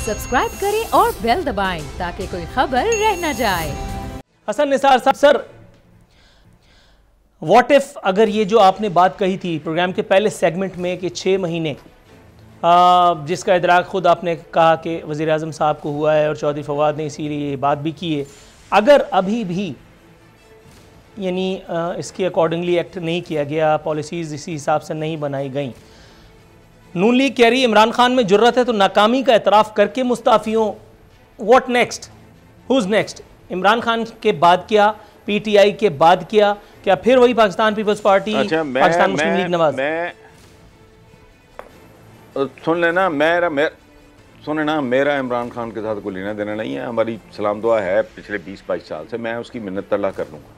Subscribe करें और bell दबाएं ताकि कोई खबर रह न जाए। हसन निसार साहब, सर व्हाट इफ अगर ये जो आपने बात कही थी प्रोग्राम के पहले सेगमेंट में कि 6 महीने जिसका इदराक खुद आपने कहा कि वज़ीर आज़म साहब को हुआ है और चौधरी फवाद ने इसीलिए ये बात भी की है, अगर अभी भी यानी इसके अकॉर्डिंगली एक्ट नहीं किया गया, पॉलिसीज़ इसी हिसाब से नहीं बनाई गई, नून लीग कह रही है इमरान खान में जुर्रत है तो नाकामी का एतराफ़ करके मुस्ताफ़ियों, what next, who's next? Imran Khan के बाद क्या, पीटीआई के बाद क्या फिर वही पाकिस्तान पीपल्स पार्टी, पाकिस्तान मुस्लिम लीग नवाज? सुन लेना, मेरा इमरान खान के साथ कोई लेना देना नहीं है। हमारी सलाम दुआ है पिछले 20-22 साल से, मैं उसकी मिन्नत तला कर लूँगा,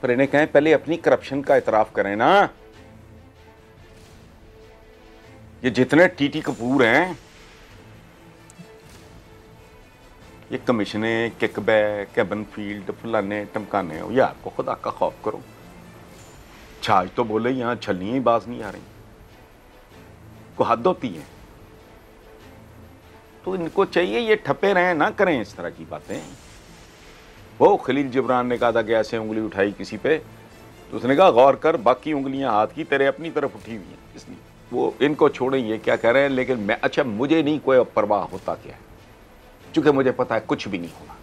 पर इन्हें कहें पहले अपनी करप्शन का एतराफ़ करें ना। ये जितने टीटी कपूर हैं, ये कमिश्ने, किकबैक, कैबन फील्ड, फलाने टमकाने हो, यार को खुदा का खौफ करो। छाछ तो बोले यहाँ छलियाँ ही बाज नहीं आ रही, को हद होती है। तो इनको चाहिए ये ठप्पे रहें, ना करें इस तरह की बातें। वो खलील जिब्रान ने कहा था कि ऐसे उंगली उठाई किसी पे, तो उसने कहा गौर कर, बाकी उंगलियां हाथ की तेरे अपनी तरफ उठी हुई हैं, इसलिए वो इनको छोड़ें ये क्या कह रहे हैं। लेकिन मैं, अच्छा मुझे नहीं कोई परवाह होता क्या है, चूंकि मुझे पता है कुछ भी नहीं होना,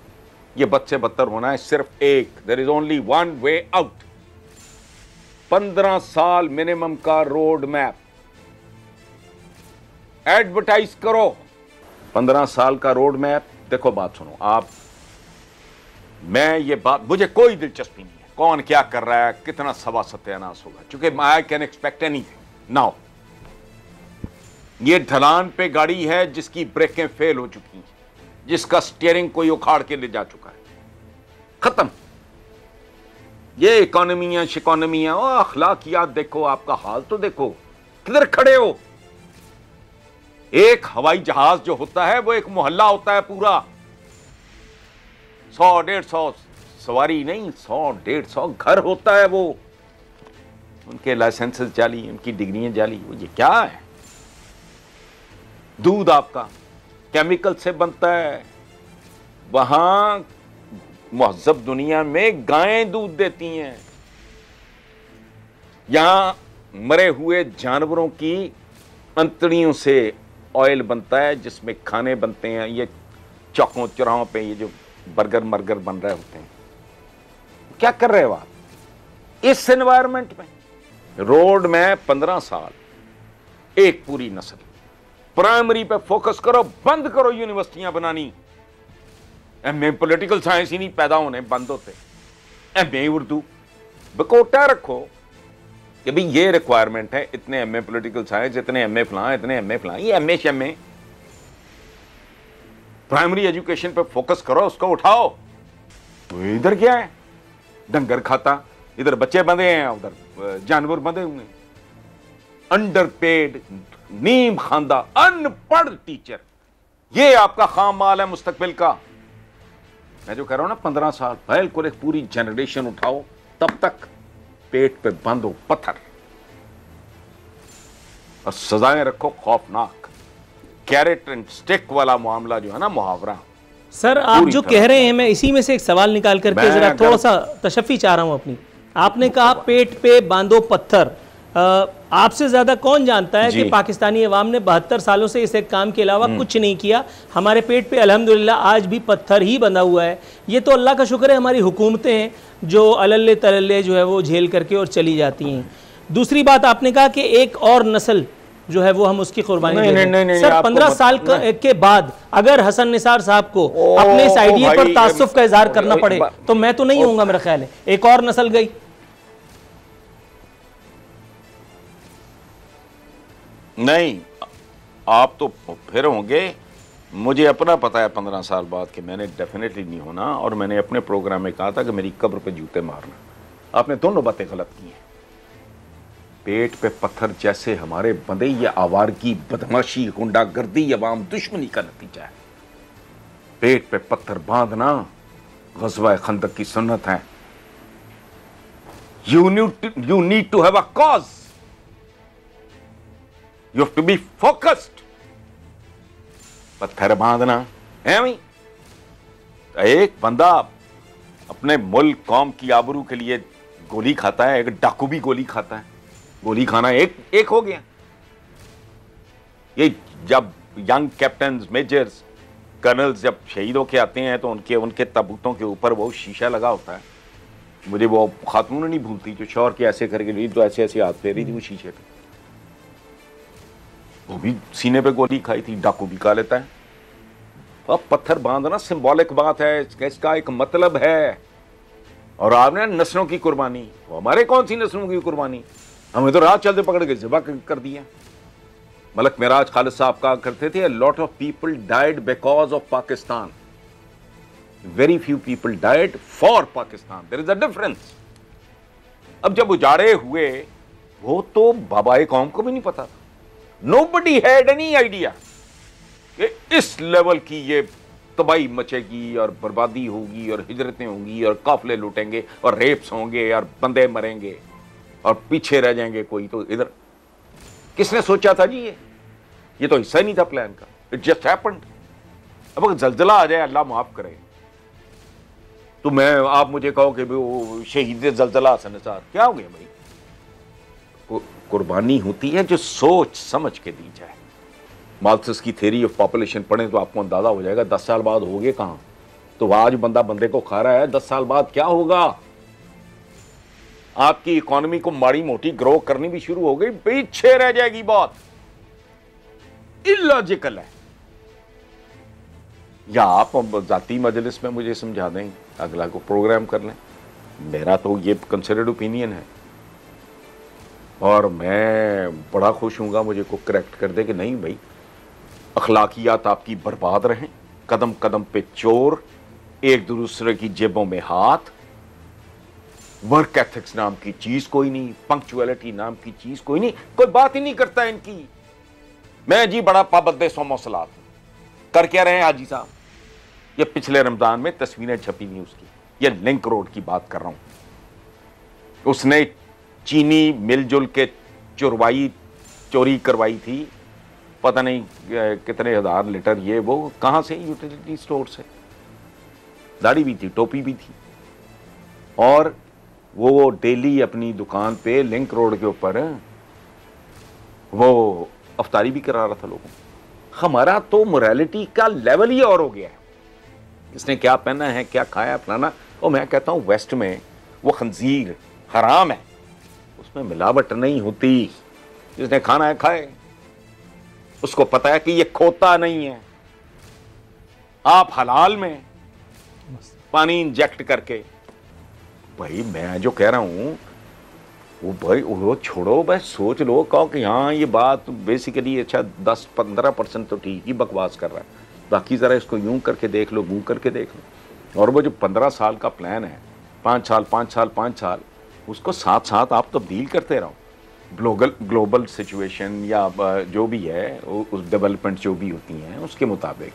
ये बद से बदतर होना है। सिर्फ एक, there is only one way out. 15 साल मिनिमम का रोड मैप एडवर्टाइज करो, 15 साल का रोड मैप। देखो बात सुनो आप, मैं ये बात, मुझे कोई दिलचस्पी नहीं है कौन क्या कर रहा है, कितना सवा सत्यानाश होगा, चूंकि I can expect anything now. ये ढलान पे गाड़ी है जिसकी ब्रेकें फेल हो चुकी हैं, जिसका स्टीयरिंग कोई उखाड़ के ले जा चुका है, खत्म। ये इकोनॉमियां शिकोनॉमियां, ओ अखलाकियात देखो, आपका हाल तो देखो, किधर खड़े हो। एक हवाई जहाज जो होता है वो एक मोहल्ला होता है पूरा, 100-150 सवारी नहीं, 100-150 घर होता है वो। उनके लाइसेंसेस जाली, उनकी डिग्रियां जाली। वो ये क्या है? दूध आपका केमिकल से बनता है, वहां महज़ब दुनिया में गायें दूध देती हैं, यहां मरे हुए जानवरों की अंतड़ियों से ऑयल बनता है जिसमें खाने बनते हैं। ये चौकों चौराहों पे ये जो बर्गर मर्गर बन रहे होते हैं, क्या कर रहे हो आप इस एनवायरनमेंट में? रोड में 15 साल, एक पूरी नस्ल। प्राइमरी पे फोकस करो, बंद करो यूनिवर्सिटियां बनानी। एमए पॉलिटिकल साइंस ही नहीं पैदा होने बंद होते, एमए उर्दू बकोटा रखो कि भाई ये रिक्वायरमेंट है, इतने एमए पॉलिटिकल साइंस, इतने एमए फलां, इतने एमए फलां, ये एमए शमे। प्राइमरी एजुकेशन पे फोकस करो, उसको उठाओ। तो इधर क्या है, डंगर खाता, इधर बच्चे बंधे हैं, उधर जानवर बंधे हुए, अंडरपेड, नीम खांदा, अनपढ़ टीचर। ये आपका खाम माल है मुस्तकबिल का। मैं जो कह रहा हूं ना, 15 साल बिल्कुल एक पूरी जनरेशन उठाओ, तब तक पेट पे बांधो पत्थर और सजाएं रखो खौफनाक। कैरेट एंड स्टिक वाला मामला जो है ना, मुहावरा। सर आप जो कह रहे हैं, मैं इसी में से एक सवाल निकाल करके जरा थोड़ा सा तशफ़ी चाह रहा हूं अपनी। आपने कहा पेट पे बांधो पत्थर, आपसे ज्यादा कौन जानता है कि पाकिस्तानी अवाम ने 72 सालों से इस एक काम के अलावा कुछ नहीं किया। हमारे पेट पे अल्हम्दुलिल्लाह आज भी पत्थर ही बंधा हुआ है। ये तो अल्लाह का शुक्र है हमारी हुकूमतें हैं जो अलल्ले तलल्ले जो है वो झेल करके और चली जाती हैं। दूसरी बात, आपने कहा कि एक और नस्ल जो है वो हम उसकी कुर्बानी दे रहे हैं। सर 15 साल के बाद अगर हसन निसार साहब को अपने इस आइडिया पर तासुफ का इजहार करना पड़े तो मैं तो नहीं होऊंगा, मेरा ख्याल है। एक और नस्ल गई। नहीं, आप तो फिर होंगे। मुझे अपना पता है 15 साल बाद कि मैंने डेफिनेटली नहीं होना, और मैंने अपने प्रोग्राम में कहा था कि मेरी कब्र पे जूते मारना। आपने दोनों बातें गलत की हैं। पेट पे पत्थर जैसे हमारे बंदे, ये आवारगी, बदमाशी, गुंडागर्दी, अवाम दुश्मनी का नतीजा है। पेट पे पत्थर बांधना ग़ज़वा खंदक की सुन्नत है। You need to have a cause, you have to be focused। पत्थर बांधना है भाई। एक बंदा अपने मुल्क कौम की आबरू के लिए गोली खाता है, एक डाकू भी गोली खाता है। गोली खाना एक हो गया। ये जब यंग कैप्टन, मेजर्स, कर्नल्स जब शहीद होके आते हैं तो उनके ताबूतों के ऊपर वो शीशा लगा होता है। मुझे वो खातून नहीं भूलती जो शौहर के ऐसे करके ली तो ऐसे ऐसे हाथ फेरी थी वो शीशे पे। वो भी सीने पे गोली खाई थी, डाकू भी खा लेता है। अब पत्थर बांधना सिंबॉलिक बात है, इसका एक मतलब है। और आपने नस्लों की कुर्बानी, हमारे कौन सी नस्लों की कुर्बानी, हमें तो रात चलते पकड़ के ज़िबा कर दिया। मलक मेराज खालिद साहब कहा करते थे, lot of people died because of Pakistan, very few people died for Pakistan, there is a difference. अब जब उजाड़े हुए वो तो बाबाए कौम को भी नहीं पता था, नोबडी हैड एनी आइडिया कि इस लेवल की ये तबाही मचेगी और बर्बादी होगी और हिजरतें होंगी और काफले लूटेंगे और रेप्स होंगे और बंदे मरेंगे और पीछे रह जाएंगे कोई। तो इधर किसने सोचा था जी? ये तो हिस्सा ही नहीं था प्लान का, इट जस्ट हैपेंड। अब अगर जल्जला आ जाए, अल्लाह माफ करे, तो आप मुझे कहो कि वो शहीद जल्जला हसन निसार, क्या हो गया भाई? कुर्बानी होती है जो सोच समझ के दी जाए। मार्क्सिस्ट की थ्योरी ऑफ पॉपुलेशन पढ़ें तो आपको अंदाजा हो जाएगा 10 साल बाद होगे कहां। तो आज बंदा बंदे को खा रहा है, 10 साल बाद क्या होगा? आपकी इकोनॉमी को माड़ी मोटी ग्रो करनी भी शुरू हो गई, पीछे रह जाएगी बहुत। इलॉजिकल है। या आप जाती मजलिस में मुझे समझा दें, अगला को प्रोग्राम कर लें। मेरा तो ये कंसिडर्ड ओपिनियन है और मैं बड़ा खुश हूँगा मुझे को करेक्ट कर दे कि नहीं भाई, अखलाकियात आपकी बर्बाद रहें, कदम कदम पे चोर, एक दूसरे की जेबों में हाथ, वर्क एथिक्स नाम की चीज कोई नहीं, पंक्चुअलिटी नाम की चीज कोई नहीं, कोई बात ही नहीं करता इनकी। मैं जी बड़ा पाबंद सोमोसलात कर क्या रहे हैं हाजी साहब? ये पिछले रमजान में तस्वीरें छपी नहीं उसकी, ये लिंक रोड की बात कर रहा हूं। उसने चीनी मिलजुल के चोरी करवाई थी, पता नहीं कितने हजार लीटर, ये वो कहां से? यूटिलिटी स्टोर से। दाढ़ी भी थी, टोपी भी थी, और वो डेली अपनी दुकान पे लिंक रोड के ऊपर वो अफ्तारी भी करा रहा था लोगों को। हमारा तो मोरालिटी का लेवल ही और हो गया है। इसने क्या पहना है, क्या खाया, फलाना। और मैं कहता हूं वेस्ट में वो खंजीर हराम है, उसमें मिलावट नहीं होती। जिसने खाना है खाए, उसको पता है कि ये खोता नहीं है। आप हलाल में पानी इंजेक्ट करके, भाई मैं जो कह रहा हूं वो भाई वो छोड़ो, बस सोच लो, कहो कि हाँ ये बात बेसिकली अच्छा 10-15% तो ठीक ही बकवास कर रहा है, बाकी जरा इसको यूं करके देख लो, यूं करके देख लो। और वो जो 15 साल का प्लान है, 5 साल, उसको साथ साथ आप तब्दील करते रहो। ग्लोबल सिचुएशन या जो भी है, उस डेवलपमेंट जो भी होती हैं उसके मुताबिक,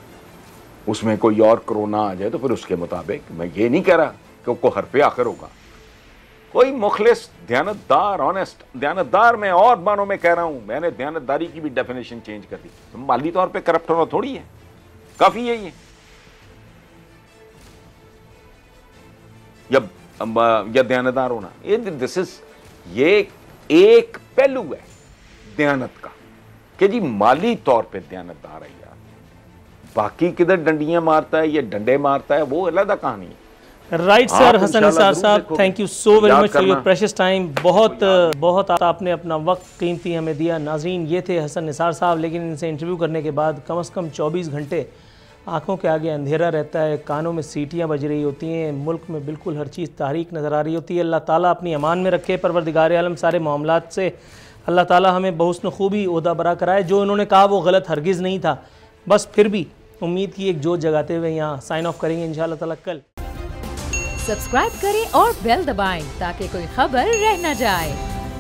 उसमें कोई और कोरोना आ जाए तो फिर उसके मुताबिक। मैं ये नहीं कह रहा कि वो हरफे आखिर होगा। कोई मुखलिस, दयानतदार, ऑनेस्ट, दयानतदार मैं और मानों में कह रहा हूं, मैंने दयानतदारी की भी डेफिनेशन चेंज कर दी। तो माली तौर पे करप्ट होना थोड़ी है, काफी यही है। या दयानतदार होना, ये एक पहलू है दयानत का कि जी माली तौर पे दयानतदार है यार। बाकी किधर डंडियां मारता है, ये डंडे मारता है, वो अलग कहानी है। राइट सर, हसन निसार साहब, thank you so very much for your precious time. बहुत आपने अपना वक्त कीमती हमें दिया। नाज़रीन, ये थे हसन निसार साहब, लेकिन इनसे इंटरव्यू करने के बाद कम से कम 24 घंटे आंखों के आगे अंधेरा रहता है, कानों में सीटियां बज रही होती हैं, मुल्क में बिल्कुल हर चीज़ तारीक नज़र आ रही होती है। अल्लाह ताला अपनी अमान में रखे, परवरदिगार आलम सारे मामलात से अल्लाह ताला हमें बहुस्न खूबी ओहदा बरा कराए। जो उन्होंने कहा वो गलत हरगिज़ नहीं था, बस फिर भी उम्मीद की एक जोत जगाते हुए यहाँ साइन ऑफ करेंगे इंशाअल्लाह ताला कल। सब्सक्राइब करें और बेल दबाएं ताकि कोई खबर रह न जाए।